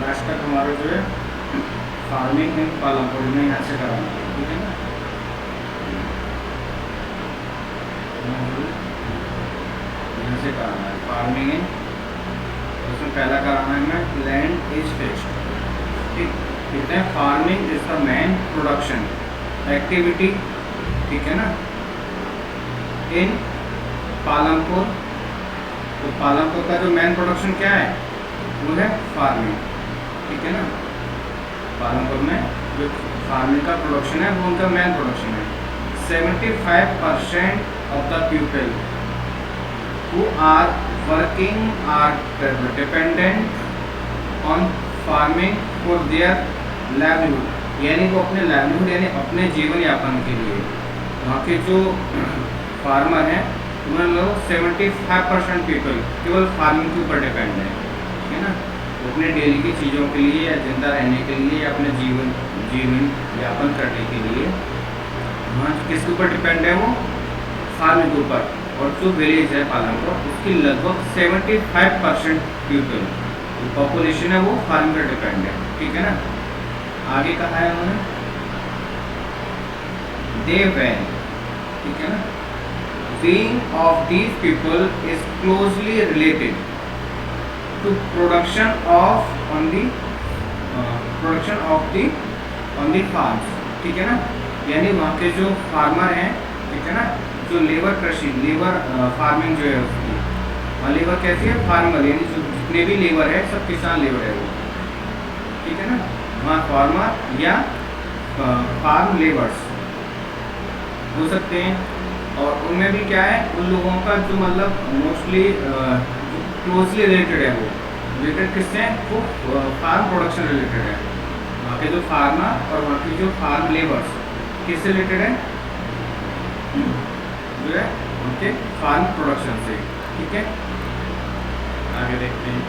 Last तक हमारा जो है फार्मिंग इन पालमपुर में यहाँ से कराना है, ठीक है ना। यहाँ से कराना है फार्मिंग इन, उसमें पहला कराना है हमें लैंड इज फिक्स्ड, ठीक। कहते हैं farming is the main production activity, ठीक है ना, इन पालमपुर। तो पालमपुर का जो मेन प्रोडक्शन क्या है वो है फार्मिंग, ठीक है ना। पालमपुर में जो फार्मिंग का प्रोडक्शन है वो उनका मेन प्रोडक्शन है। 75% of the people who are working are dependent on farming for their livelihood, यानी वो अपने livelihood यानी अपने जीवन यापन के लिए वहाँ के जो फार्मर हैं उन्होंने लोग 75% पीपल केवल फार्मिंग के ऊपर डिपेंड है, ठीक है ना। वो अपने डेली की चीज़ों के लिए या जिंदा रहने के लिए या अपने जीवन यापन करने के लिए वहाँ किसके ऊपर डिपेंड है, वो फार्मिंग के ऊपर। और जो विलेज है पालमपुर उसकी लगभग 75% पीपल जो पॉपुलेशन है वो फार्मिंग पर डिपेंड है, ठीक है ना। आगे कहा है उन्होंने दे वैन, ठीक है ना। being of these people is closely related to production on the farms, ठीक है ना। यानी वहाँ के जो फार्मर हैं, ठीक है ना, जो लेबर कृषि फार्मिंग जो है उसकी वहाँ लेबर कैसी है, फार्मर यानी जो जितने भी लेबर है सब किसान लेबर है वो, ठीक है ना। वहाँ फार्मर या फार्म लेबर्स हो सकते हैं। और उनमें भी क्या है, उन लोगों का जो मतलब मोस्टली क्लोजली रिलेटेड है, वो रिलेटेड किससे है, वो फार्म प्रोडक्शन रिलेटेड है। वहाँ के जो फार्मर और वहाँ की जो फार्म लेबर्स किससे रिलेटेड है, जो है उनके फार्म प्रोडक्शन से, ठीक है। आगे देखते हैं।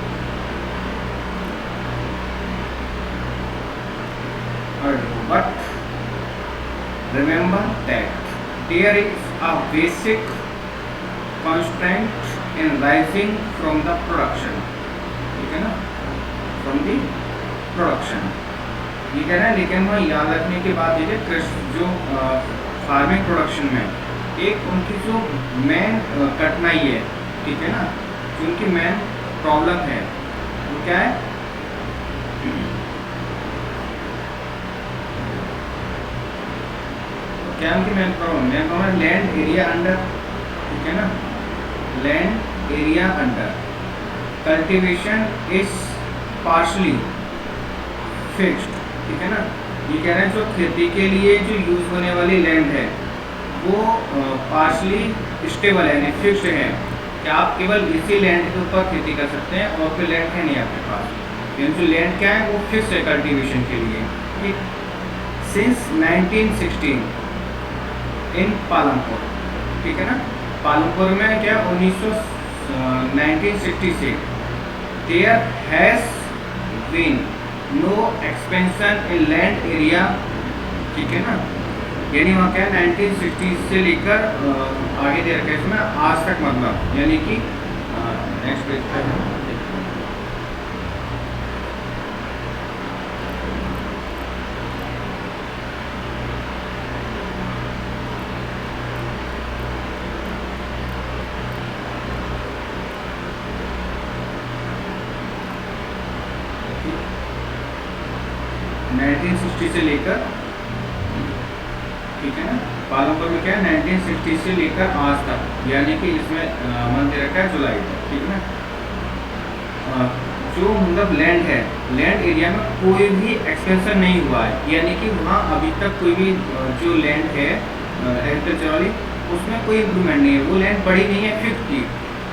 But remember that there is a basic constraint in rising from the production, ठीक है ना, from the production। ये कह रहा है, लेकिन वह याद रखने की बात ये है जो फार्मिंग प्रोडक्शन में एक उनकी जो मेन कठिनाई है, ठीक है ना, जो उनकी मेन प्रॉब्लम है वो क्या है, क्या उनकी मेन प्रॉब्लम है, लैंड एरिया अंडर, ठीक है ना, land area under cultivation is partially fixed, ठीक है ना। ये कह रहे हैं जो खेती के लिए जो यूज होने वाली लैंड है वो पार्शली स्टेबल है, यानी फिक्स्ड है कि आप केवल इसी लैंड के ऊपर खेती कर सकते हैं और फिर लैंड है नहीं आपके पास, यानी जो लैंड क्या है वो फिक्स है कल्टीवेशन के लिए, ठीक। सिंस 1916 इन पालमपुर, ठीक है ना, पालमपुर में क्या 1960 से there has been no expansion in land area, ठीक है ना। यानी वहाँ क्या 1960 से लेकर आगे दे रखा है इसमें आज तक, मतलब यानी कि नेक्स्ट पेज पे 1960 से लेकर, ठीक है ना, पालमपुर में क्या है 1960 से लेकर आज तक, यानी कि इसमें मंथ दे रखा है जुलाई तक, ठीक है ना। जो मतलब लैंड है, लैंड एरिया में कोई भी एक्सपेंशन नहीं हुआ है, यानी कि वहाँ अभी तक कोई भी जो लैंड है एग्रीकल्चर वाली उसमें कोई इम्प्रूवमेंट नहीं है, वो लैंड बड़ी नहीं है, फिक्स थी।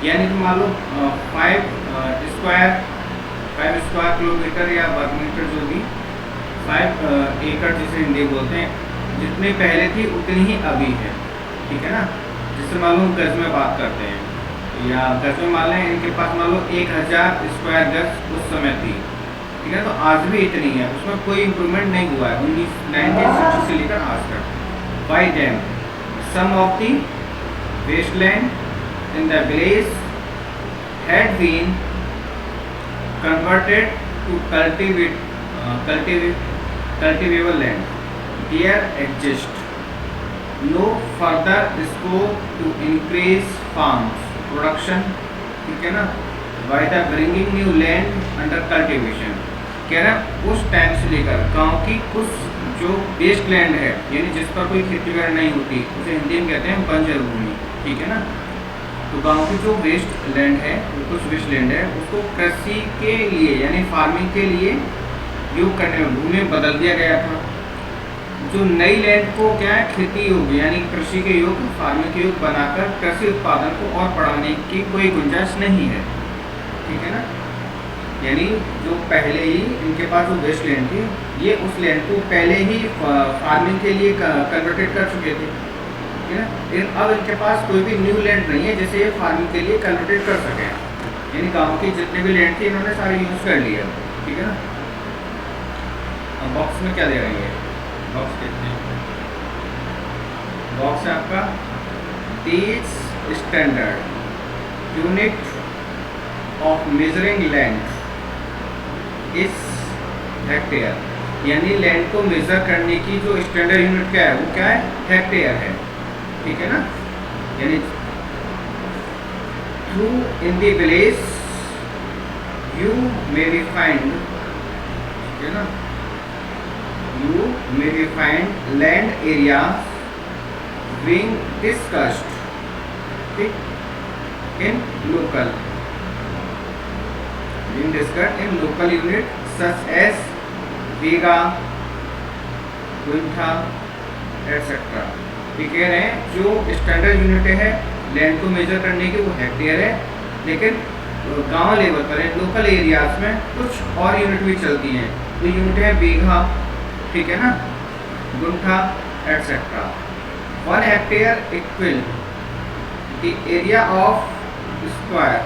यानी कि मान लो 5 स्क्वायर किलोमीटर या वर्ग मीटर जो भी 5 एकड़ जिसे हिंदी बोलते हैं, जितनी पहले थी उतनी ही अभी है, ठीक है ना। जिससे मालूम गज में बात करते हैं या गज में मान लें इनके पास मान लो 1000 स्क्वायर गज उस समय थी, ठीक है, तो आज भी इतनी है, उसमें कोई इम्प्रूवमेंट नहीं हुआ है 1960 से लेकर आज तक। By then some of the wasteland in the village had been converted to cultivable land. There exists no further scope to increase farms production, ठीक है ना, by the bringing new land under cultivation. कह रहा है उस time से लेकर गांव की कुछ जो वेस्ट लैंड है, यानी जिस पर कोई खेती वगैरह नहीं होती, उसे हिंदी में कहते हैं बंजर भूमि, ठीक है ना। तो गांव की जो वेस्ट लैंड है, कुछ वेस्ट लैंड है, उसको कृषि के लिए यानी फार्मिंग के लिए योग करने में भूमि में बदल दिया गया था। जो नई लैंड को क्या है, खेती योग्य यानी कृषि के योग्य, फार्मिंग के योग्य बनाकर कृषि उत्पादन को और बढ़ाने की कोई गुंजाइश नहीं है, ठीक है ना। यानी जो पहले ही इनके पास जो वेस्ट लैंड थी, ये उस लैंड को पहले ही फार्मिंग के लिए कन्वर्टेड कर चुके थे, ठीक है ना। लेकिन अब इनके पास कोई भी न्यू लैंड नहीं है जिसे ये फार्मिंग के लिए कन्वर्टेड कर सकें। यानी गाँव की जितने भी लैंड थी इन्होंने सारे यूज़ कर लिया, ठीक है ना। अब बॉक्स में क्या दे रही है, बॉक्स देखते हैं। बॉक्स है आपका teach standard unit of measuring land इस हेक्टेयर, यानी लैंड को मेजर करने की जो स्टैंडर्ड यूनिट क्या है, वो क्या है, हेक्टेयर है, ठीक है ना। यानी through in the village you may be find, ठीक है ना, you may be find land areas being discussed in local unit such as bigha, guntha etc. ये कह रहे हैं जो स्टैंडर्ड यूनिट है लैंड को मेजर करने की वो हेक्टेयर है, लेकिन गांव लेवल पर लोकल एरियाज में कुछ और यूनिट भी चलती हैं। तो यूनिट है बीघा, ठीक है ना, guntha etcetera. 1 hectare equal the area of square,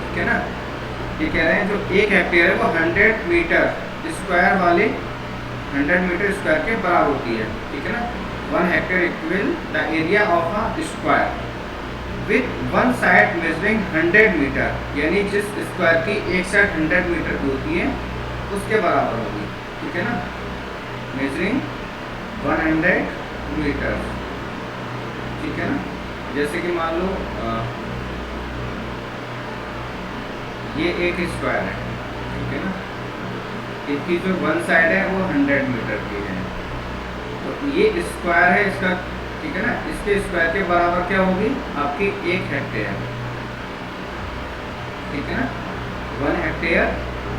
ठीक है ना। ये कह रहे हैं जो 1 हेक्टेयर है वो 100 मीटर स्क्वायर वाले 100 मीटर स्क्वायर के बराबर होती है, ठीक है ना। 1 hectare equal the area of a square with one side measuring 100 metre, यानी जिस स्क्वायर की एक साइड 100 मीटर की होती है उसके बराबर होगी, ठीक है ना। मेजरिंग 100 मीटर, ठीक है ना। जैसे कि मान लो ये एक स्क्वायर है, ठीक है ना, इसकी जो वन साइड है वो 100 मीटर की है, तो ये स्क्वायर है इसका, ठीक है ना। इसके स्क्वायर के बराबर क्या होगी आपकी 1 हेक्टेयर, ठीक है ना। 1 hectare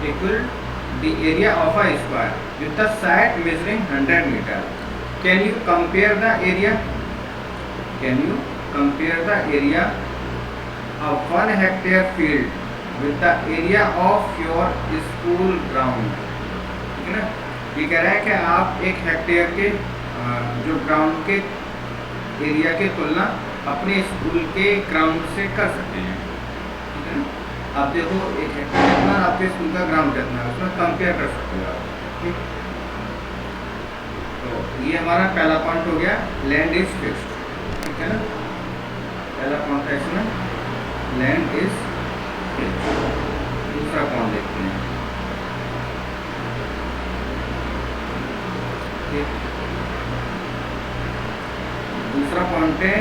equal the area of a square with the side measuring 100 meter. Can you compare the area? Can you compare the area of 1 hectare field with the area of your school ground? ठीक है ना। ये कह रहा है कि आप 1 hectare के जो ग्राउंड के एरिया की तुलना अपने स्कूल के ग्राउंड से कर सकते हैं, ठीक है ना। आप देखो 1 हेक्टेयर कितना, आपके स्कूल का ग्राउंड कितना है, उसमें कंपेयर कर सकते हो आप, ठीक। तो ये हमारा पहला पॉइंट हो गया, लैंड इज फिक्स्ड, ठीक है ना। पहला पॉइंट है इसमें लैंड इज फिक्स्ड। दूसरा पॉइंट देखते हैं, दूसरा पॉइंट है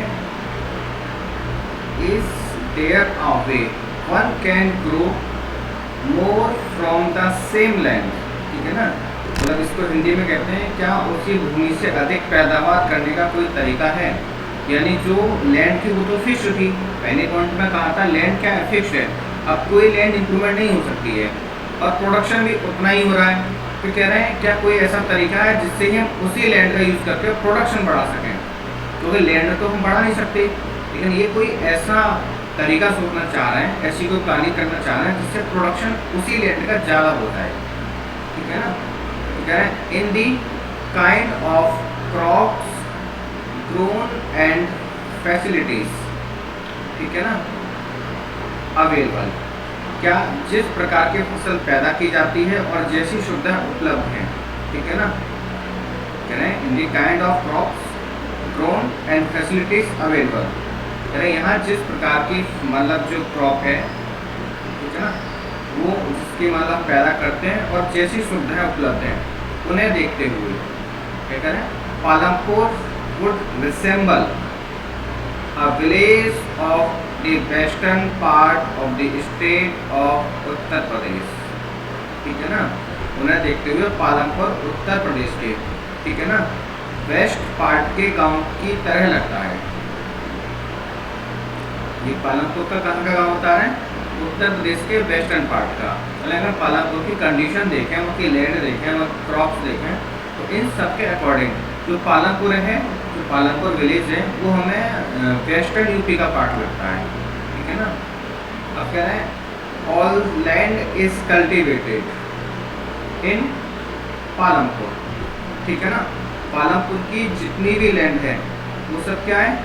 is there a way one can grow more from the same land, ठीक है ना। मतलब इसको हिंदी में कहते हैं क्या उसी भूमि से अधिक पैदावार करने का कोई तरीका है। यानी जो लैंड थी वो तो फिक्स थी, पहले पॉइंट में कहा था लैंड क्या है, फिक्स है। अब कोई लैंड इंप्रूवमेंट नहीं हो सकती है और प्रोडक्शन भी उतना ही हो रहा है, तो कह रहे हैं क्या कोई ऐसा तरीका है जिससे ही हम उसी लैंड का यूज़ करके प्रोडक्शन बढ़ा सकें। क्योंकि लैंड तो हम बढ़ा नहीं सकते, लेकिन ये कोई ऐसा तरीका सोचना चाह रहे हैं, ऐसी कोई प्लानिंग करना चाह रहे हैं जिससे प्रोडक्शन उसी लैंड का ज़्यादा होता है, ठीक है ना। तो कह रहे हैं in the kind of crops grown and facilities, ठीक है ना, अवेलेबल, क्या जिस प्रकार की फसल पैदा की जाती है और जैसी सुविधा उपलब्ध है, ठीक है ना। कह रहे हैं in the kind of crops grown and facilities available, कह रहे हैं यहाँ जिस प्रकार की मतलब जो क्रॉप है, ठीक है ना, वो इसकी मतलब पैदा करते हैं और जैसी सुविधाएं उपलब्ध हैं उन्हें देखते हुए क्या करें, Palampur would resemble a village of the western part of the state of Uttar Pradesh. ठीक है ना, उन्हें देखते हुए पालमपुर उत्तर प्रदेश के, ठीक है ना, वेस्ट पार्ट के गांव की तरह लगता है। ये पालमपुर का कहाँ का गांव होता है, उत्तर प्रदेश के वेस्टर्न पार्ट का। अगर पालमपुर की कंडीशन देखें, उनकी लैंड देखें और क्रॉप्स देखें, तो इन सब के अकॉर्डिंग जो पालमपुर है, जो पालमपुर विलेज है, वो हमें वेस्टर्न यूपी का पार्ट लगता है। ठीक है ना। अब कह रहे हैं all land is cultivated in Palampur. ठीक है ना, पालमपुर की जितनी भी लैंड है वो सब क्या है,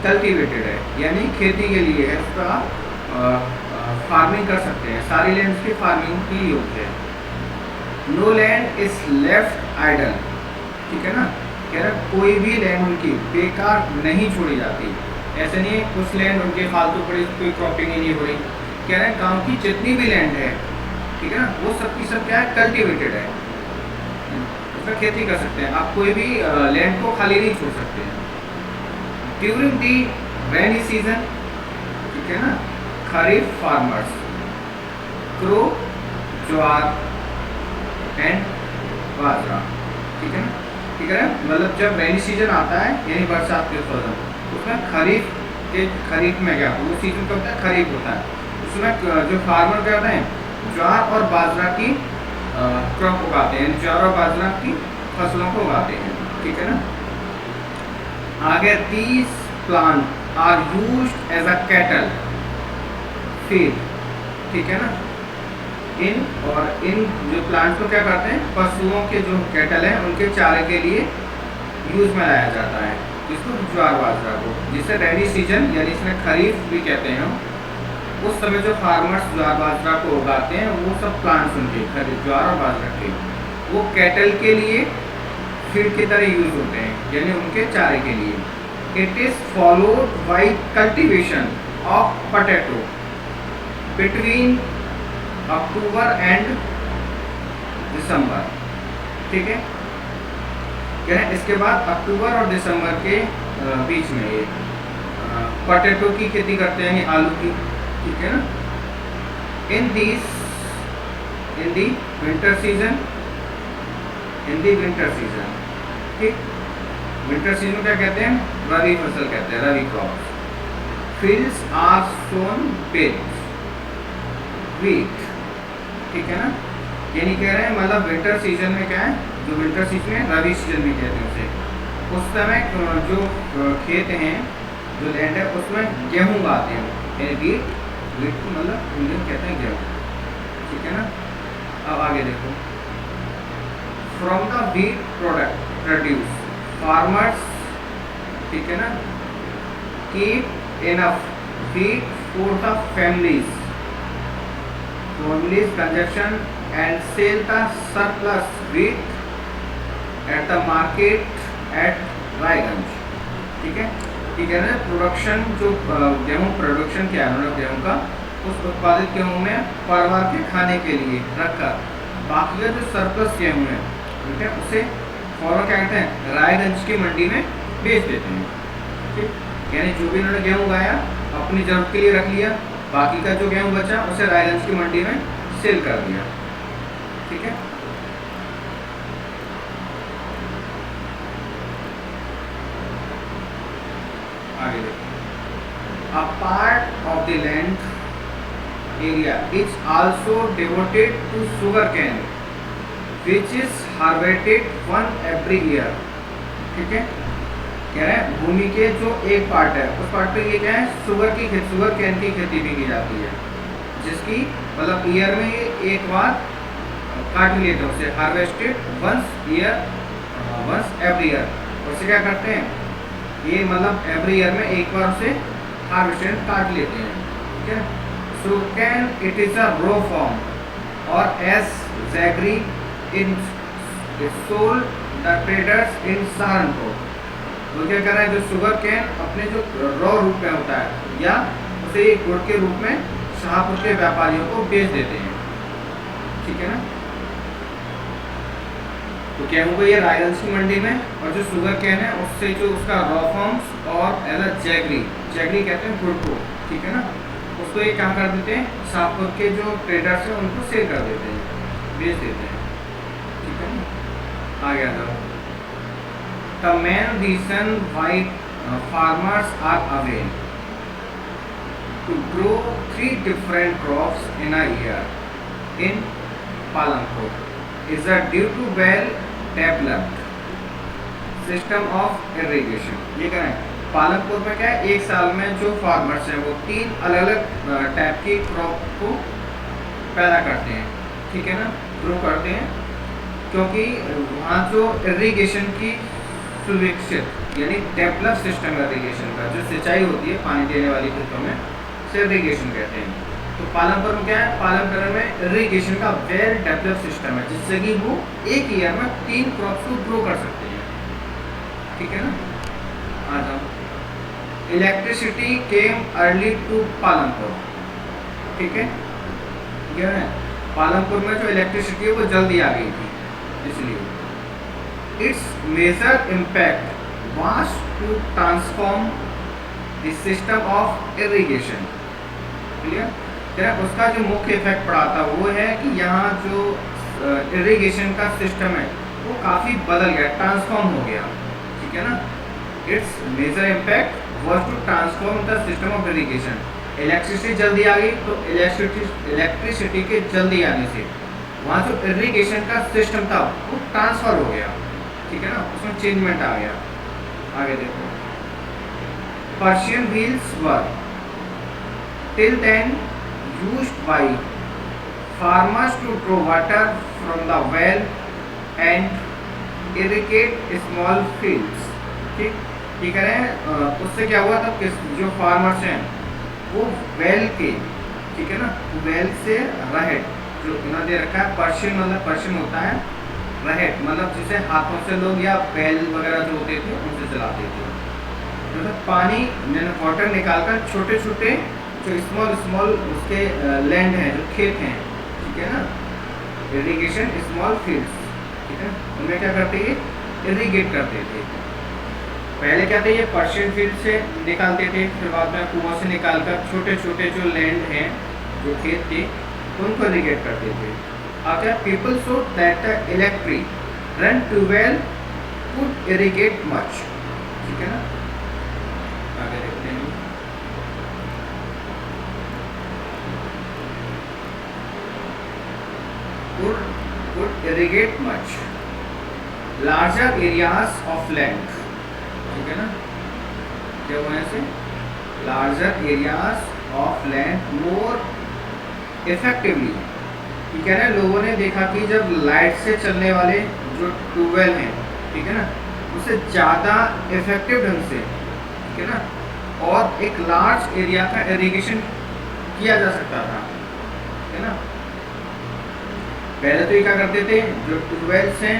कल्टिवेटेड है, यानी खेती के लिए है, उसका फार्मिंग कर सकते हैं, सारी लैंड की फार्मिंग के लिए योग्य है। No land is left idle. ठीक है ना, कह रहा कोई भी लैंड उनकी बेकार नहीं छोड़ी जाती। ऐसे नहीं है कुछ लैंड उनके फालतू पड़ी, कोई क्रॉपिंग ही नहीं हो रही। कह रहे हैं गाँव की जितनी भी लैंड है, ठीक है ना, वो सब की सब क्या है, कल्टिवेटेड है, उसमें खेती कर सकते हैं। आप कोई भी लैंड को खाली नहीं छोड़ सकते हैं। ड्यूरिंग दी रेनी सीजन, ठीक है ना, खरीफ फार्मर्स ग्रो ज्वार एंड बाजरा। ठीक है ना, ठीक है, मतलब जब रेनी सीजन आता है यानी बरसात के फौरन, उसमें खरीफ में क्या, वो सीजन कब होता है, खरीफ होता है। उसमें जो फार्मर क्या होते हैं, ज्वार और बाजरा की क्रॉप उगाते हैं, ज्वार और बाजरा की फसलों को उगाते हैं। ठीक है ना। आगे these plants are used as a cattle feed। ठीक है ना, इन जो प्लांट को क्या करते हैं, पशुओं के जो कैटल हैं उनके चारे के लिए यूज में लाया जाता है, इसको ज्वार बाजरा को, जिसे रेनी सीजन यानी इसमें खरीफ भी कहते हैं। उस समय जो फार्मर्स ज्वार बाजरा को उगाते हैं, वो सब प्लांट्स उनके खरीफ ज्वार और बाजरा के, वो कैटल के लिए फीड की तरह यूज होते हैं, यानी उनके चारे के लिए। It is followed by cultivation of potato between October and December. ठीक है, क्या है, इसके बाद अक्टूबर और दिसंबर के बीच में ये पोटैटो की खेती करते हैं, आलू की। ठीक है ना। इन दी विंटर सीजन, ठीक, विंटर सीजन क्या कहते हैं, रबी फसल कहते हैं, rabi crop. Fields are sown with wheat. ठीक है ना, यानी कह रहे हैं मतलब विंटर सीजन में क्या है, जो विंटर सीजन है रबी सीजन भी कहते हैं उसे, उस समय जो खेत हैं, जो लैंड है, उसमें गेहूँ उगाते हैं, यानी व्हीट को मतलब हिंदी में कहते हैं गेहूँ। ठीक है ना। अब आगे देखो, from the wheat product produce farmers, ठीक है ना, keep enough wheat for the families consumption and sell the surplus wheat at the market at Raiganj. ठीक है, ठीक है ना। प्रोडक्शन जो गेहूँ प्रोडक्शन किया है उन्होंने गेहूँ का, उस उत्पादित गेहूँ में परिवार के खाने के लिए रखकर बाकी का जो सरप्लस गेहूँ है, ठीक है, उसे फौरन क्या कहते हैं, रायगंज की मंडी में बेच देते हैं। ठीक, यानी जो भी उन्होंने गेहूँ उगाया अपनी जरूरत के लिए रख लिया, बाकी का जो गेहूँ बचा उसे रायगंज की मंडी में सेल कर दिया। ठीक है, आगे देखो, a part of the land area is also devoted to sugarcane which is harvested one every year। ठीक है, कह रहे हैं भूमि के जो एक पार्ट है उस पार्ट पे ये क्या है, शुगर कैन की खेती भी की जाती है, जिसकी मतलब ईयर में ये एक बार काट लेते हैं उसे, हार्वेस्टेड वंस एवरी ईयर। उससे क्या करते हैं, ये मतलब एवरी ईयर में एक बार उसे हार्वेस्टेड काट लेते हैं। ठीक है, sugarcane it is a row form और as jaggery in sold the traders in Saharanpur. तो क्या कर रहा है, जो शुगर कैन अपने जो रॉ रूप में होता है या उसे गुड़ के रूप में शाहपुर के व्यापारियों को बेच देते हैं। ठीक है ना। तो गेहूँ को ये रायगंज की मंडी में, और जो शुगर केन है उससे जो उसका रॉ फॉर्म्स और एज अ जैगरी कहते हैं गुड़ को, ठीक है ना, उसको ये क्या कर देते हैं, शाहपुर के जो ट्रेडर्स हैं उनको सेल कर देते हैं, बेच देते हैं, ठीक है ना। आ गया था the main reason why farmers are aware to grow 3 different crops in a year in Palampur is due to well developed system of irrigation। ये क्या है, पालमपुर में क्या है, एक साल में जो फार्मर्स हैं वो 3 अलग अलग टाइप की क्रॉप को पैदा करते हैं, ठीक है ना, ग्रो करते हैं, क्योंकि वहाँ जो इरिगेशन की सुविकसित यानी डेवलप सिस्टम इरिगेशन का, जो सिंचाई होती है पानी देने वाली खेतों में, से इरिगेशन कहते हैं। तो पालमपुर में क्या है, पालमपुर में इरिगेशन का वेल डेवलप सिस्टम है, जिससे कि वो एक ईयर में 3 क्रॉप्स को ग्रो कर सकते हैं, ठीक है ना। आ जाओ, electricity came early to Palampur, ठीक है, क्या है, पालमपुर में जो इलेक्ट्रिसिटी है वो जल्दी आ गई थी, इसलिए its major impact was to transform the system of irrigation। Clear, क्या उसका जो मुख्य इफेक्ट पड़ा था वो है कि यहाँ जो इरिगेशन का सिस्टम है वो काफ़ी बदल गया, ट्रांसफॉर्म हो गया, ठीक है ना। It's major impact was to transform the system of irrigation. Electricity जल्दी आ गई, तो इलेक्ट्रिसिटी के जल्दी आने से वहाँ जो इरिगेशन का सिस्टम था वो ट्रांसफर हो गया, ठीक है ना, उसमें चेंजमेंट आ गया। आगे देखो, Persian wheels were till then used by farmers to draw water from the well and irrigate small fields. ठीक, ये कह रहे हैं उससे क्या हुआ था, जो फार्मर्स हैं वो वेल के, ठीक है ना, वेल से रहेट जो इन्होंने दे रखा है, पर्शियन मतलब पर्शियन होता है रहेट, मतलब जिसे हाथों से लोग या बैल वगैरह जो होते थे उनसे चलाते थे, मतलब पानी वाटर निकालकर छोटे छोटे जो स्मॉल उसके लैंड हैं, जो खेत हैं, ठीक है ना, इरिगेशन स्मॉल फील्ड्स, ठीक है, उनमें क्या करते हैं, इरिगेट करते थे। पहले क्या थे, ये पर्शियन फील्ड से निकालते थे, फिर बाद में कुआं से निकालकर छोटे छोटे जो लैंड हैं, जो खेत थे, उनको इरिगेट करते थे। After people saw that the electric run too well could irrigate much, ठीक है ना। आगे देखते हैं, could irrigate much larger areas of land, ठीक है ना, क्या हुआ ऐसे, larger areas of land more effectively। ये कह रहे हैं लोगों ने देखा कि जब लाइट से चलने वाले जो ट्यूबवेल हैं, ठीक है ना, उससे ज़्यादा इफेक्टिव ढंग से, ठीक है ना, और एक लार्ज एरिया का इरिगेशन किया जा सकता था, ठीक है ना। पहले तो ये क्या करते थे, जो ट्यूबवेल्स हैं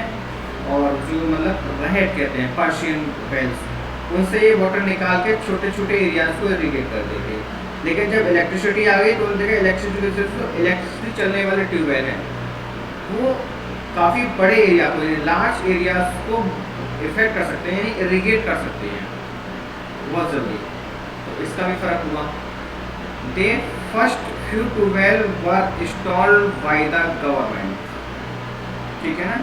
और जो मतलब रहेट कहते हैं पर्शियन वेल्स, उनसे ये वाटर निकाल के छोटे छोटे एरियाज को इरिगेट करते थे। लेकिन जब इलेक्ट्रिसिटी आ गई तो उन जगह इलेक्ट्रिसिटी चलने वाले ट्यूबवेल हैं वो काफ़ी बड़े एरिया को, लार्ज एरियाज को इफेक्ट कर सकते हैं, यानी इरिगेट कर सकते हैं बहुत जल्दी। तो इसका भी फर्क हुआ। They first few tubewell were installed by the government, ठीक है ना।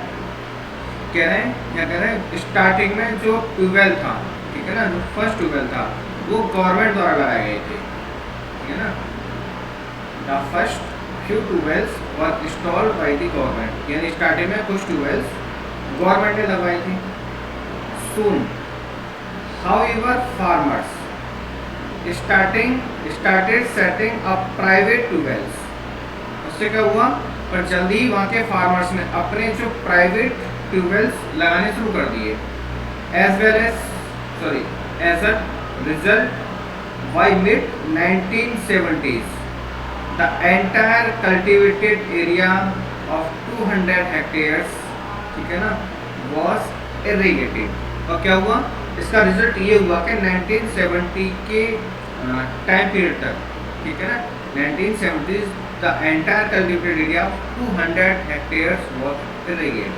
कह रहे हैं क्या कह रहे हैं, स्टार्टिंग में जो ट्यूबवेल था, ठीक है ना, जो फर्स्ट ट्यूबवेल था वो गवर्नमेंट द्वारा लगाए गए थे, ठीक है ना। The first few tubewells were installed by the government, यानी स्टार्टिंग में कुछ ट्यूबवेल्स गवर्नमेंट ने लगवाई थी। Soon however farmers started setting up private tubewells, उससे क्या हुआ, पर जल्दी वहाँ के फार्मर्स ने अपने जो प्राइवेट ट्यूबवेल्स लगाने शुरू कर दिए। As a result by mid 1970s the entire cultivated area of 200 hectares, ठीक है ना, was irrigated। और क्या हुआ, इसका रिजल्ट ये हुआ कि 1970 के टाइम पीरियड तक, ठीक है ना, 1970 the entire cultivated area of 200 hectares was irrigated,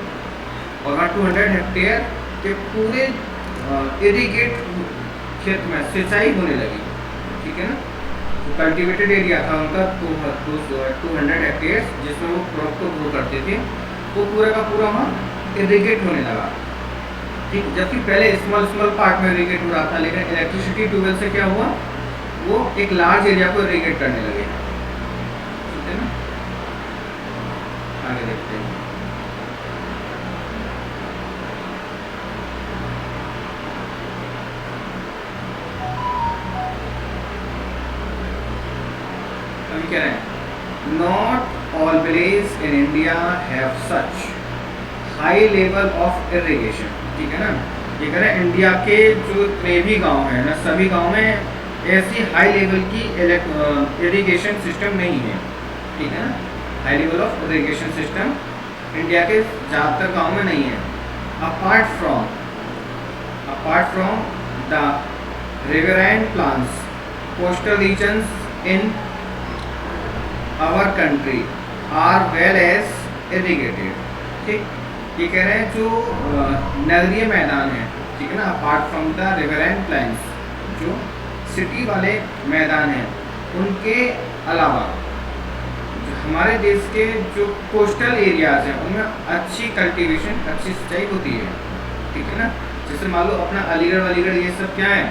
और वहाँ 200 हेक्टेयर के पूरे इरिगेट क्षेत्र में सिंचाई होने लगी, ठीक है ना। तो कल्टिवेटेड एरिया था उनका 200 हेक्टेयर्स जिसमें वो क्रॉप को ग्रो करते थे, वो पूरा का पूरा वहाँ इरिगेट होने लगा, ठीक। जबकि पहले स्मॉल स्मॉल पार्ट में इरिगेट हो रहा था, लेकिन इलेक्ट्रिसिटी ट्यूबवेल से क्या हुआ, वो एक लार्ज एरिया को इरिगेट करने लगे, ठीक है ना। आगे देखते हैं। अभी कह रहे हैं not all village in India have such high level of irrigation, ठीक है ना। ये कह रहे हैं इंडिया के जो जितने भी गाँव हैं ना, सभी गाँव में ऐसी हाई लेवल की इरिगेशन सिस्टम नहीं है, ठीक है ना। High level of irrigation system India के ज़्यादातर गाँव में नहीं है। Apart from the riverine plains coastal regions in our country are well as irrigated, ठीक। ये कह रहे हैं जो नगरीय मैदान है, ठीक है ना, apart from the riverine plans, जो सिटी वाले मैदान हैं, उनके अलावा जो हमारे देश के जो कोस्टल एरियाज हैं उनमें अच्छी कल्टीवेशन, अच्छी सिंचाई होती है, ठीक है ना। जैसे मान लो अपना अलीगढ़ ये सब क्या है,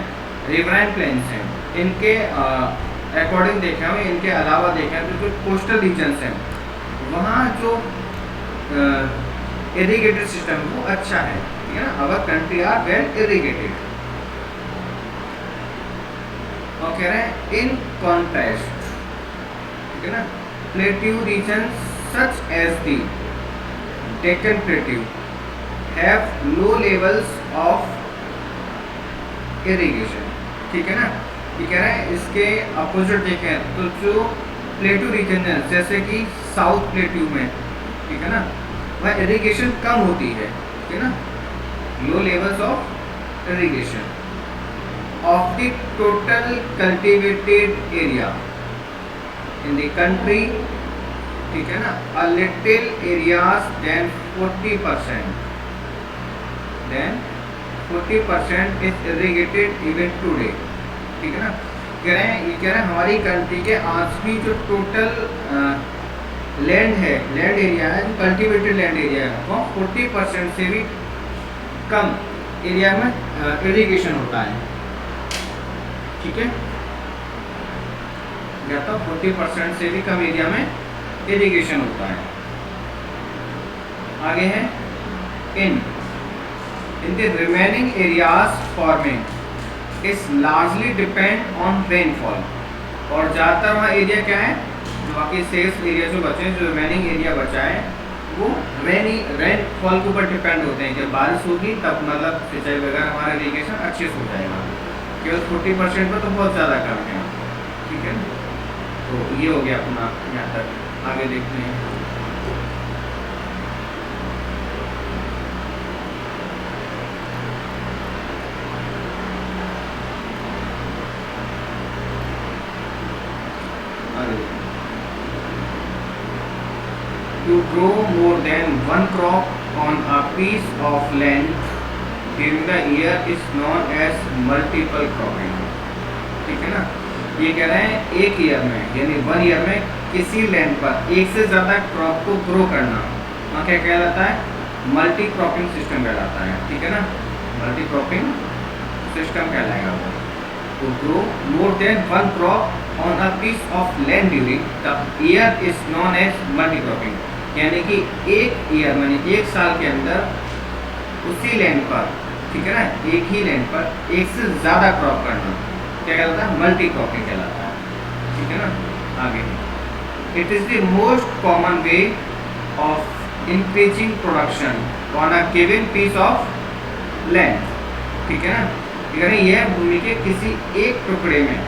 रिवराइन प्लेन्स हैं। इनके अकॉर्डिंग देखें हम, इनके अलावा देखें तो जो कोस्टल रीजन्स हैं वहाँ जो इरिगेटेड सिस्टम वो अच्छा है, ठीक है ना। Our country are well irrigated, और कह रहे हैं इन कॉन्ट्रास्ट, ठीक है ना, plateau region such as the Deccan plateau have low levels of irrigation, ठीक है ना। ये कह रहे हैं इसके अपोजिट देखें तो जो प्लेट्यू रीजन है जैसे कि साउथ प्लेट्यू में, ठीक है ना, वह इरिगेशन कम होती है, ठीक है ना, लो levels of irrigation of the total cultivated area in the country, ठीक है ना, a little areas than 40% is irrigated even today, ठीक है ना। कह रहे हैं, ये कह रहे हैं हमारी कंट्री के आज भी जो टोटल लैंड है, लैंड एरिया है, जो कल्टिवेटेड लैंड एरिया है, वो 40% से भी कम एरिया में इरिगेशन होता है, ठीक है। या तो 40% से भी कम एरिया में इरिगेशन होता है। आगे है in the remaining areas farming is largely depend on rainfall, और ज़्यादातर वहाँ एरिया क्या है, जो बाकी शेष एरिया जो बचे हैं, जो रिमेनिंग एरिया बचा है वो रेनफॉल के ऊपर डिपेंड होते हैं। जब बारिश होगी तब मतलब सिंचाई वगैरह हमारा इरिगेशन अच्छे से हो जाएगा। केवल 40% पर तो बहुत ज़्यादा कम है, ठीक है। तो ये हो गया अपना यहाँ तक। आगे देखते हैं। To grow more than one crop on a piece of land during the year is known as multiple cropping, ठीक है ना। ये कह रहे हैं एक ईयर में यानी 1 ईयर में किसी लैंड पर एक से ज़्यादा क्रॉप को ग्रो करना, वहाँ क्या कहलाता है, मल्टी क्रॉपिंग सिस्टम कहलाता है, ठीक है ना। मल्टी क्रॉपिंग सिस्टम कहलाएगा वो। To grow more than one crop on a piece of land during the year is known as multi cropping, यानी कि एक ईयर मानी एक साल के अंदर उसी लैंड पर, ठीक है ना, एक ही लैंड पर एक से ज़्यादा क्रॉप करना क्या कहलाता है, मल्टी क्रॉपिंग कहलाता है, ठीक है ना। आगे it is the most common way of increasing production on a given piece of land, ठीक है ना। यानी यह भूमि के किसी एक टुकड़े में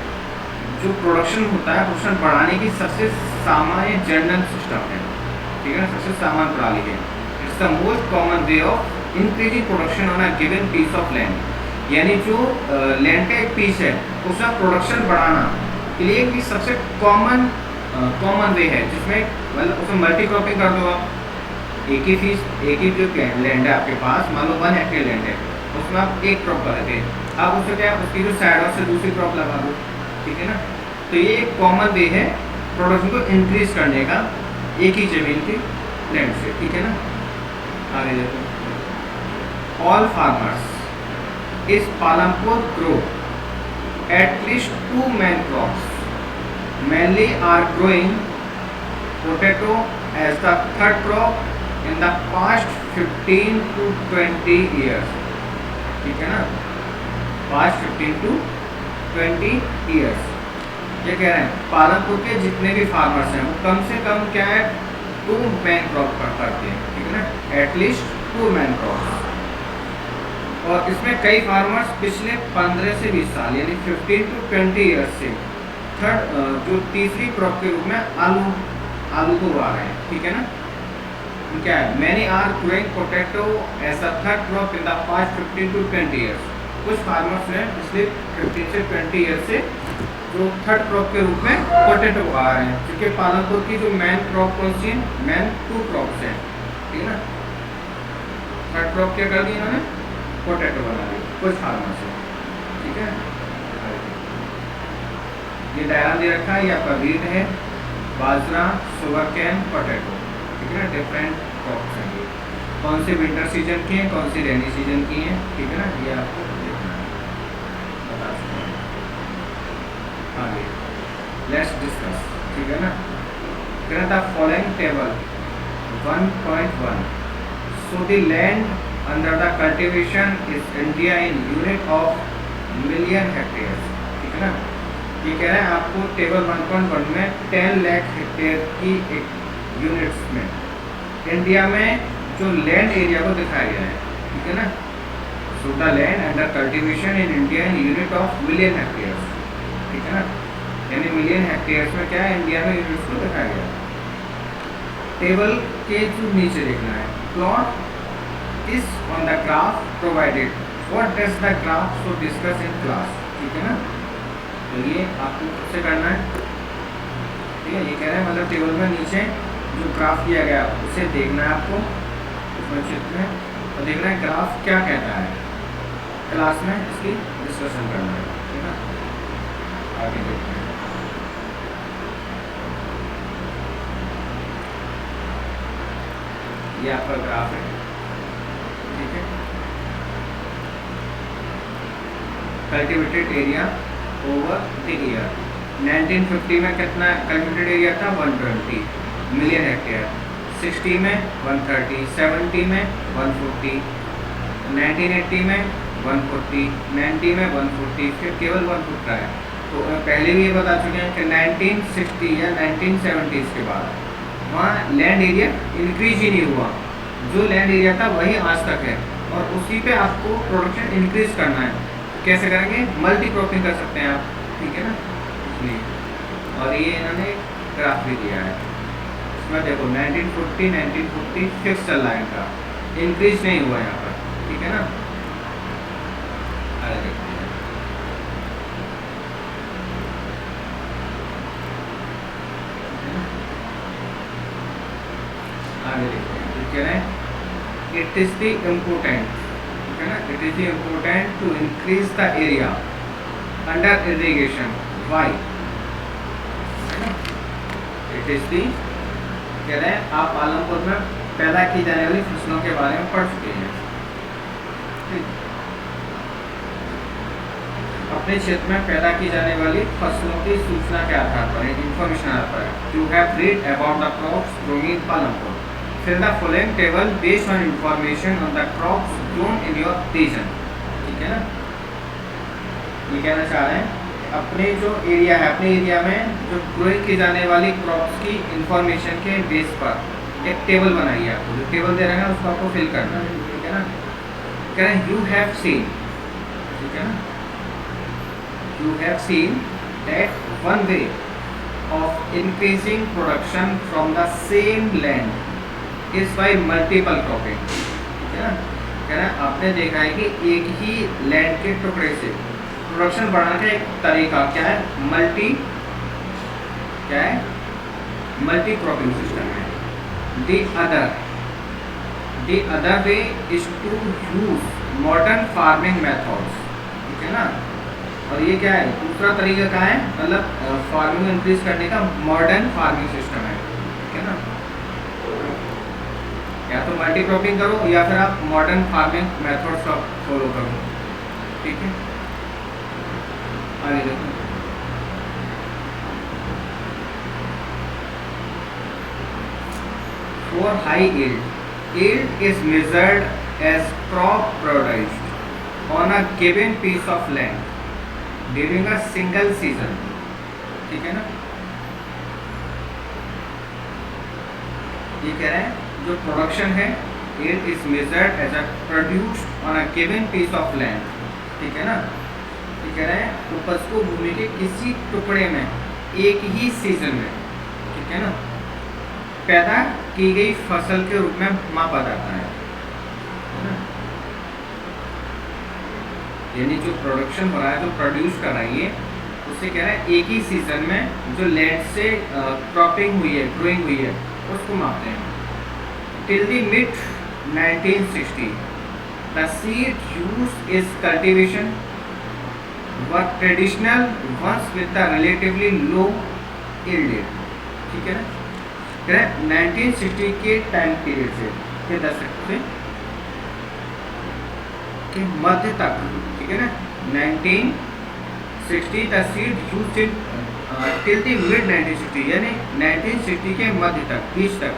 जो प्रोडक्शन होता है, प्रोडक्शन बढ़ाने की सबसे सामान्य जनरल सिस्टम है, ठीक है ना, सबसे सामान्य प्रणाली है। It's the most common way of increasing production on a given piece of land, यानी जो लैंड का एक पीस है उसका प्रोडक्शन बढ़ाना के लिए भी सबसे कॉमन कॉमन वे है जिसमें मतलब उसमें मल्टी क्रॉपिंग कर दो आप। एक ही जो लैंड है आपके पास, मान लो 1 हेक्टेयर लैंड है, उसमें आप एक क्रॉप लगाते हैं, आप उससे क्या उसकी जो साइड से दूसरी क्रॉप लगा दो, ठीक है ना। तो ये एक कॉमन वे है प्रोडक्शन को इंक्रीज करने का एक ही जमीन की लैंड से, ठीक है ना। आगे देखो, ऑल फार्मर्स इस Palampur grow at least 2 main crops, mainly are growing potato as the third crop in the past 15 to 20 years, ठीक है ना, past 15 to 20 years। ये कह रहे हैं पालमपुर के जितने भी फार्मर्स हैं वो कम से कम क्या है 2 main crop करते हैं, ठीक है ना, एटलीस्ट 2 main crops। और इसमें कई फार्मर्स पिछले 15 से 20 साल यानी 15 to 20 ईयर्स से थर्ड जो तीसरी क्रॉप के रूप में आलू को उगा रहे हैं, ठीक है ना। क्या है, many are growing potato as a third crop in the past 15 to 20 years. कुछ फार्मर्स हैं पिछले 15 से 20 ईयर से जो थर्ड क्रॉप के रूप में पोटैटो उगा रहे हैं, क्योंकि पालमपुर की जो मेन क्रॉप कौन सी है, मेन 2 क्रॉप्स हैं, ठीक है ना। थर्ड क्रॉप क्या कर दी इन्होंने, पोटैटो बना दी कुछ फार्मर से, ठीक है। ये डायग्राम दे रखा है, ये आपका वीट है, बाजरा, शुगर कैन, पोटैटो, ठीक है ना, डिफरेंट क्रॉप्स हैं ये। कौन से विंटर सीजन की हैं, कौन सी रेनी सीजन की हैं, ठीक है ना, ये आपको देखना है, बता सकते हैं। आगे लेट्स डिस्कस, ठीक है ना। The following table 1.1 so the land under the cultivation is India in unit of million hectares, ठीक है ना। ये कह रहे हैं आपको टेबल 1.1 में 10 लाख हेक्टेयर की एक यूनिट्स में इंडिया में जो लैंड एरिया को दिखाया गया है, ठीक है ना। So the land under cultivation in India in unit of million hectares, ठीक है ना, यानी मिलियन हेक्टेयर्स में क्या है इंडिया में यूनिट्स को दिखाया गया है। टेबल के जो नीचे देखना है, plot is on the graph provided, what does the graph so discuss in class, ठीक है ना। तो ये आपको खुद से करना है, ठीक है। ये कह रहे हैं मतलब टेबल में नीचे जो ग्राफ दिया गया उसे देखना है आपको उसमें चित्र में, और देखना है ग्राफ क्या कहता है, क्लास में इसकी डिस्कशन करना है, ठीक है ना। आगे देखते हैं, ये आपका ग्राफ है, ठीक है। Cultivated area over the year 1950 में कितना कल्टिवेटेड एरिया था, 120 मिलियन हेक्टेयर, 60 में 130, 70 में 140, 1980 में 140, 90 में 140, फिर केवल 1 का है। तो पहले भी ये बता चुके हैं कि 1960 या 1970 के बाद वहाँ लैंड एरिया इंक्रीज ही नहीं हुआ, जो लैंड एरिया था वही आज तक है, और उसी पे आपको प्रोडक्शन इंक्रीज करना है। कैसे करेंगे, मल्टी क्रॉपिंग कर सकते हैं आप, ठीक है ना, इसलिए। और ये इन्होंने ग्राफ भी दिया है, इसमें देखो 1940 फिक्स चल रहा है इनका, इंक्रीज नहीं हुआ यहाँ पर, ठीक है ना। आगे देखते हैं, आगे देखते हैं, तो कह रहे हैं it is the important, ठीक है ना, it is the important to increase the area under irrigation, why, it is the, कह रहे हैं आप पालमपुर में पैदा की जाने वाली फसलों के बारे में पढ़ चुके हैं, अपने क्षेत्र में पैदा की जाने वाली फसलों की सूचना के आधार पर, इंफॉर्मेशन आधार पर, you have read about the crops grown in Palampur, fill the following table based on information on the crops grown in your region, ठीक है ना। ये कहना चाह रहे हैं अपने जो एरिया है, अपने एरिया में जो ग्रो की जाने वाली क्रॉप्स की इंफॉर्मेशन के बेस पर एक टेबल बनाइए, आपको जो टेबल दे रहे हैं उसको आपको फिल करना है, ठीक है ना। कह रहे हैं यू हैव सीन, ठीक है ना, you have seen that one way of increasing production from the same land is by multiple cropping, ठीक है ना। कह रहा है आपने देखा है कि एक ही लैंड के टुकड़े से प्रोडक्शन बढ़ाने का एक तरीका क्या है, क्या है मल्टी क्रॉपिंग सिस्टम है। The other way is to use modern farming methods, ठीक है ना। और ये क्या है, दूसरा तरीका क्या है, मतलब फार्मिंग इंक्रीज करने का मॉडर्न फार्मिंग सिस्टम है, ठीक है ना। या तो मल्टी क्रॉपिंग करो या फिर आप मॉडर्न फार्मिंग मेथड्स का फॉलो करो, ठीक है। आगे देखो, for high yield is measured as crop produced on a given piece of land during a single season, ठीक है ना। ये कह रहे हैं जो प्रोडक्शन है, yield is measured as a produced on a given piece of land, ठीक है ना। ये कह रहे हैं उपज को भूमि के किसी टुकड़े में एक ही सीजन में, ठीक है ना, पैदा की गई फसल के रूप में मापा जाता है ना। यानी जो प्रोडक्शन हो रहा है, जो प्रोड्यूस कर रहा है, ये उससे कह रहा है एक ही सीजन में जो लैंड से क्रॉपिंग हुई है, ग्रोइंग हुई है, उसको मापते हैं। Till the mid 1960 the seed use is cultivation were traditional ones with the relatively low yield, ठीक है ना। 1960 के टाइम पीरियड से के दशक से के मध्य तक, ठीक है ना, 1960 the seed used in till the mid 1960, यानी 1960 के मध्य तक, बीच तक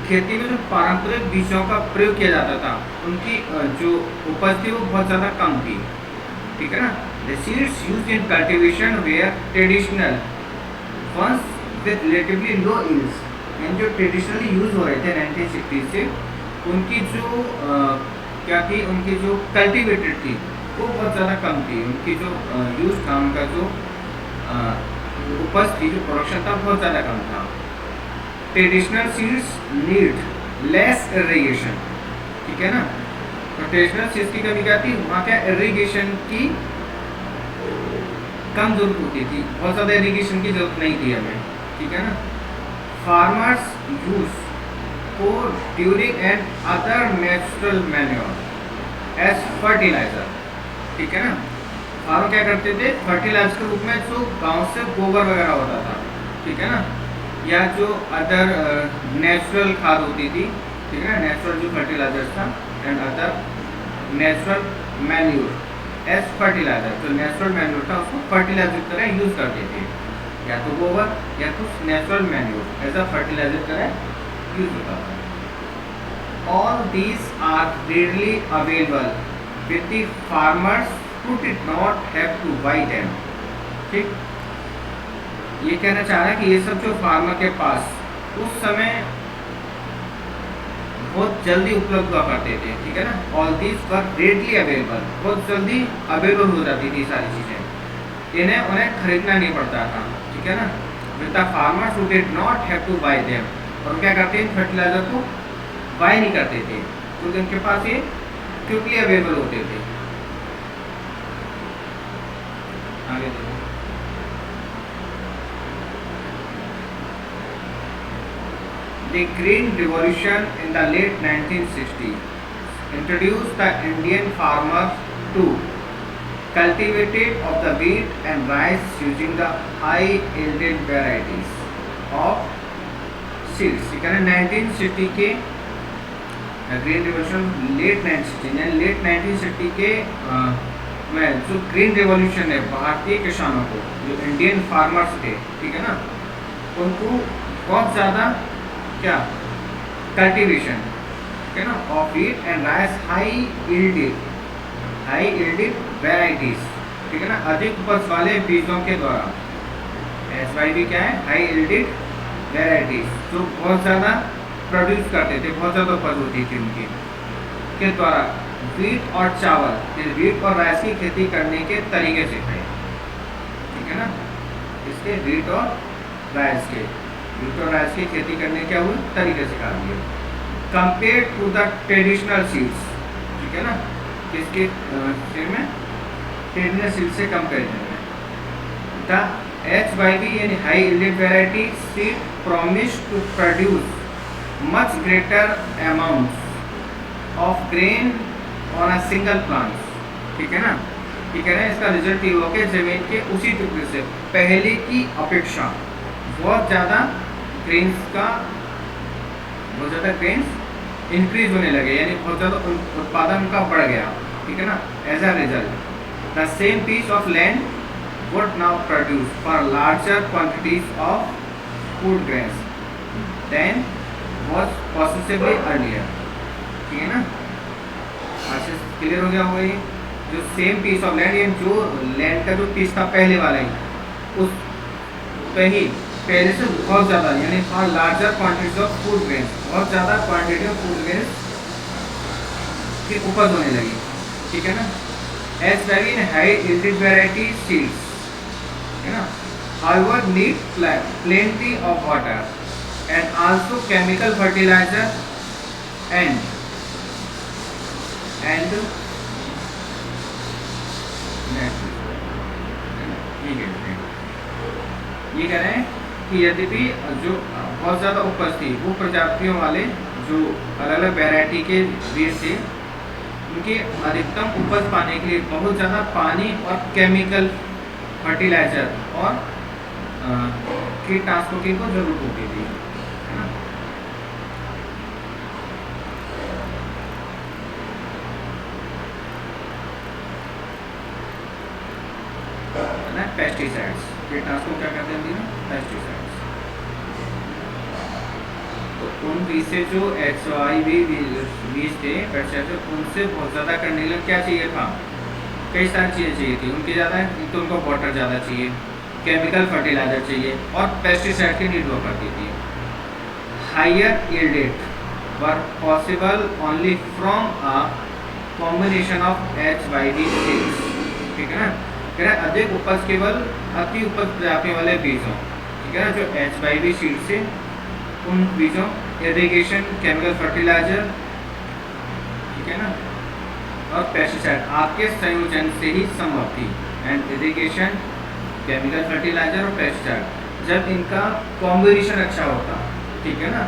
खेती में जो पारंपरिक बीजों का प्रयोग किया जाता था, उनकी जो उपज थी वो बहुत ज़्यादा कम थी, ठीक है ना। The seeds used in cultivation were traditional ones with relatively low yields, यानी जो ट्रेडिशनली यूज हो रहे थे 1960 से, उनकी जो क्या थी, उनकी जो कल्टीवेटेड थी वो बहुत ज़्यादा कम थी, उनकी जो यूज था, उनका जो उपज थी, जो प्रोडक्शन था, बहुत ज़्यादा कम था। Traditional seeds need less irrigation, ठीक है ना। तो ट्रेडिशनल सीड्स की कमी क्या थी, वहाँ क्या इरिगेशन की कम जरूरत होती थी, बहुत ज़्यादा इरिगेशन की जरूरत नहीं थी हमें, ठीक है ना। Farmers use for during and other natural manure as fertiliser, ठीक है ना। फार्मर क्या करते थे, फर्टिलाइजर के रूप में जो गांव से गोबर वगैरह होता था, ठीक है ना, या जो अदर नेचुरल खाद होती थी, ठीक है ना, नेचुरल जो फर्टिलाइजर था, and other natural manure as fertiliser, जो नेचुरल मैन्योर था उसको फर्टिलाइजर की तरह यूज करते थे, या तो गोबर या तो natural manure as a fertiliser की तरह यूज होता था। All these are readily available with the farmers who did not have to buy them, ठीक। ये कहना चाह रहा है कि ये सब जो फार्मर के पास उस समय बहुत जल्दी उपलब्ध हुआ करते थे, ठीक है ना। All these were readily available, बहुत जल्दी अवेलेबल हो जाती थी सारी चीज़ें, इन्हें उन्हें खरीदना नहीं पड़ता था, ठीक है ना। With the farmers who did not have to buy them, और क्या करते हैं, फर्टिलाइजर को बाय नहीं करते थे, क्योंकि उनके पास ये क्विकली अवेलेबल होते थे। आगे देखो, The Green Revolution in the late 1960s introduced the Indian farmers to cultivated of the wheat and rice using the high-yielded varieties of seeds. ठीक है ना, 1960 के ग्रीन रिवॉल्यूशन, लेट 1960 यानी लेट 1960 के में जो ग्रीन रिवॉल्यूशन है, भारतीय किसानों को, जो इंडियन फार्मर्स थे, ठीक है ना, उनको बहुत ज़्यादा क्या कल्टीवेशन, ठीक है ना, of wheat and rice high yielded varieties, ठीक है ना, अधिक उपज वाले बीजों के द्वारा, SYV क्या है, हाई यील्डेड वेराइटीज, जो बहुत ज़्यादा प्रोड्यूस करते थे, बहुत ज़्यादा उपज होती थी उनकी, के द्वारा व्हीट और चावल, व्हीट और राइस की खेती करने के तरीके सिखाए, ठीक है ना। इसके व्हीट और राइस की खेती करने क्या हुए तरीके सिखा दिए। Compare to the traditional seeds, ठीक है ना, किसके में ट्रेडिशनल सीड्स से कंपेरिजन में, द HYV यानी high yielded variety seed promise to produce much greater amount of grain on a single plant. ठीक है ना, ये कह रहे हैं इसका रिजल्ट ये हुआ कि जमीन के उसी टुकड़े से पहले की अपेक्षा बहुत ज़्यादा ग्रेन्स इंक्रीज होने लगे, यानी बहुत ज़्यादा उत्पादन का बढ़ गया। ठीक है ना, as a result the same piece of land would now produce for larger quantities of food grains than was possibly earlier। ठीक है ना, अच्छा क्लियर हो गया होगा ये। जो सेम पीस ऑफ लैंड, यानी जो लैंड का जो पीस था पहले वाला ही, उस पे ही पहले से बहुत ज़्यादा, यानी for larger quantities of food grains, बहुत ज़्यादा क्वांटिटी ऑफ फूड ग्रेन्स की उपज होने लगी। ठीक है ना, as very in high yielded variety seeds, however need plenty of water and also chemical fertilizer and ये कह रहे हैं कि यद्यपि जो बहुत ज़्यादा उपज थी वो प्रजातियों वाले जो अलग अलग वैरायटी के बीज थे, उनके अधिकतम उपज पाने के लिए बहुत ज़्यादा पानी और केमिकल फर्टिलाइजर और कीटनाशकों की को जरूरत होती थी, है ना। पेस्टिसाइड्स, कीटनाशकों क्या कहते हैं, पेस्टिसाइड्स। तो उन बीज से जो HYV बीज थे पेस्टिसाइड, उनसे बहुत ज़्यादा करने के लिए क्या चाहिए था, कई सारी चीज़ें चाहिए थी उनकी ज़्यादा। एक तो उनको वाटर ज़्यादा चाहिए, केमिकल फर्टिलाइजर चाहिए और पेस्टिसाइड की नीड हुआ करती थी। Higher yielded were possible only from a combination of HYV seeds. ठीक है ना, कह रहे अधिक उपज केवल अति उपज प्रजातियों वाले बीजों, ठीक है ना, जो HYV सीड से उन बीजों, इरिगेशन, केमिकल फर्टिलाइजर, ठीक है ना, और पेस्टिसाइड आपके संयोजन से ही संभव थी। एंड इरिगेशन, केमिकल फर्टिलाइजर और पेस्टिसाइड जब इनका कॉम्बिनेशन अच्छा होता, ठीक है ना,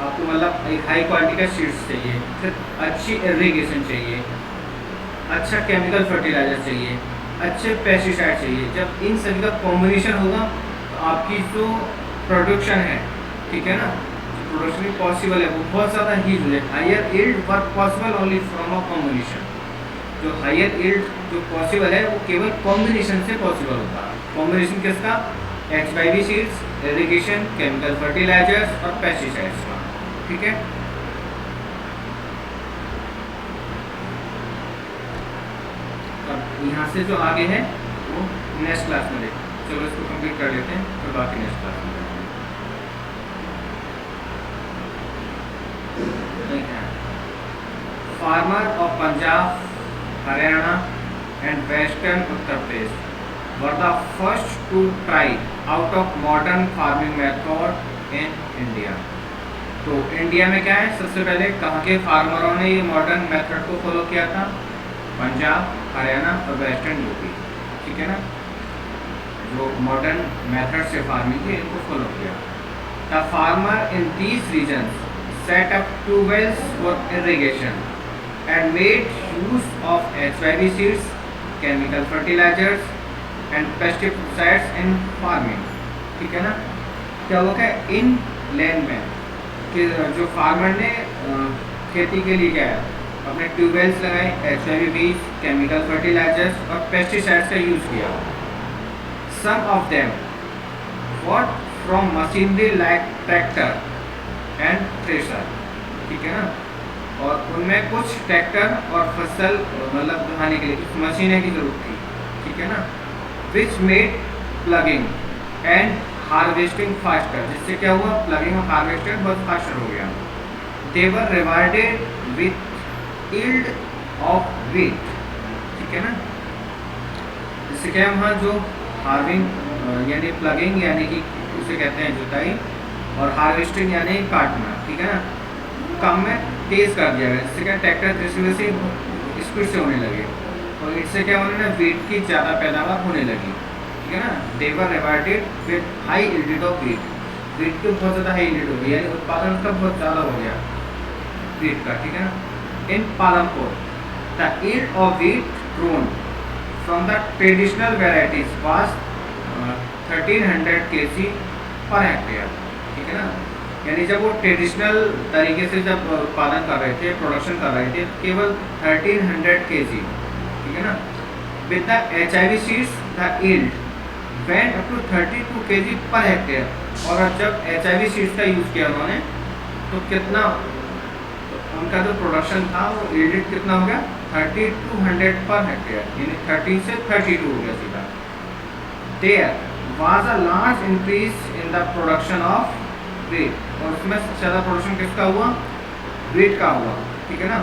आपको मतलब एक हाई क्वालिटी का सीड्स चाहिए, फिर अच्छी इरिगेशन चाहिए, अच्छा केमिकल फर्टिलाइजर चाहिए, अच्छे पेस्टिसाइड चाहिए। जब इन सभी का कॉम्बिनेशन होगा तो आपकी जो प्रोडक्शन है, ठीक है ना, प्रोडक्शन पॉसिबल है वो बहुत ज़्यादा हीज हो जाए। Higher yield were possible only from a combination. जो हायर यील्ड जो पॉसिबल है वो केवल कॉम्बिनेशन से पॉसिबल होता है। कॉम्बिनेशन किसका, HYV seeds, irrigation, chemical fertilisers और पेस्टिसाइड्स का। ठीक है, अब यहाँ से जो आगे है वो नेक्स्ट क्लास में देखते हैं। चलो इसको कंप्लीट कर लेते हैं, फिर बाकी नेक्स्ट क्लास में देखते हैं। Farmer of Punjab, Haryana and western Uttar Pradesh were the first to try out of modern farming method in India। तो इंडिया में क्या है, सबसे पहले कहाँ के फार्मरों ने ये मॉडर्न मेथड को फॉलो किया था, पंजाब, हरियाणा और वेस्टर्न यूपी। ठीक है ना, जो मॉडर्न मेथड से फार्मिंग की इनको फॉलो किया। The farmer in these regions set up tubewells for irrigation and made use of HYV seeds, chemical fertilizers and pesticides in farming। ठीक है ना, क्या हुआ क्या इन लैंड में कि जो फार्मर ने खेती के लिए क्या है अपने ट्यूबवेल्स लगाए, HYV बीज, केमिकल फर्टिलाइजर्स और पेस्टिसाइड्स का यूज़ किया। Some of them what from machinery like tractor and thresher. ठीक है ना, और उनमें कुछ ट्रैक्टर और फसल मतलब ढाने के लिए कुछ मशीनें की जरूरत थी। ठीक है ना, which made plugging and harvesting faster, जिससे क्या हुआ प्लगिंग और हार्वेस्टिंग बहुत फास्टर हो गया। They were rewarded with yield of wheat. ठीक है ना, जिससे क्या वहाँ जो हार्विंग यानी प्लगिंग यानी कि उसे कहते हैं जुताई और हार्वेस्टिंग यानी काटना। ठीक है ना, काम में तेज कर दिया गया, जिससे क्या ट्रैक्टर थ्रेशर से स्पीड से होने लगे और इससे क्या उन्होंने वीट की ज़्यादा पैदावार होने लगी। ठीक है ना, they were rewarded with high yield of wheat, wheat की बहुत ज़्यादा हाई यील्ड हो गई, यानी उत्पादन उसका बहुत ज़्यादा हो गया व्हीट का, ठीक है ना। In Palampur the yield of wheat grown from the traditional varieties was 1300 kg per hectare, ठीक है ना। यानी जब वो ट्रेडिशनल तरीके से जब उत्पादन कर रहे थे, प्रोडक्शन कर रहे थे, केवल 1300 kg, ठीक है ना। With the HIV seeds the yield went up to 32 kg per hectare, और जब HIV सीड्स का यूज़ किया उन्होंने तो कितना, तो उनका जो प्रोडक्शन था वो यील्ड कितना हो गया 3200 पर हेक्टेयर, यानी 30 से 32 हो गया सीधा। There was a large increase in the production of wheat, और उसमें सबसे ज़्यादा प्रोडक्शन किसका हुआ, व्हीट का हुआ, ठीक है ना।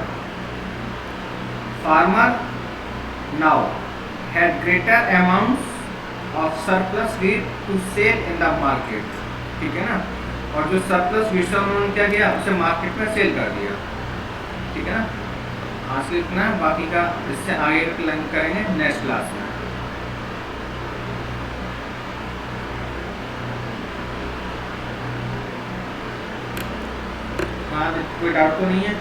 Farmer now had greater amounts of surplus wheat to sell in the market, ठीक है ना। और जो सरप्लस व्हीट था उन्होंने क्या किया, उसे मार्केट में सेल कर दिया, ठीक है ना। आज के इतना, बाकी का इससे आगे लर्न करेंगे नेक्स्ट क्लास में। हाँ, कोई डाउट तो नहीं है?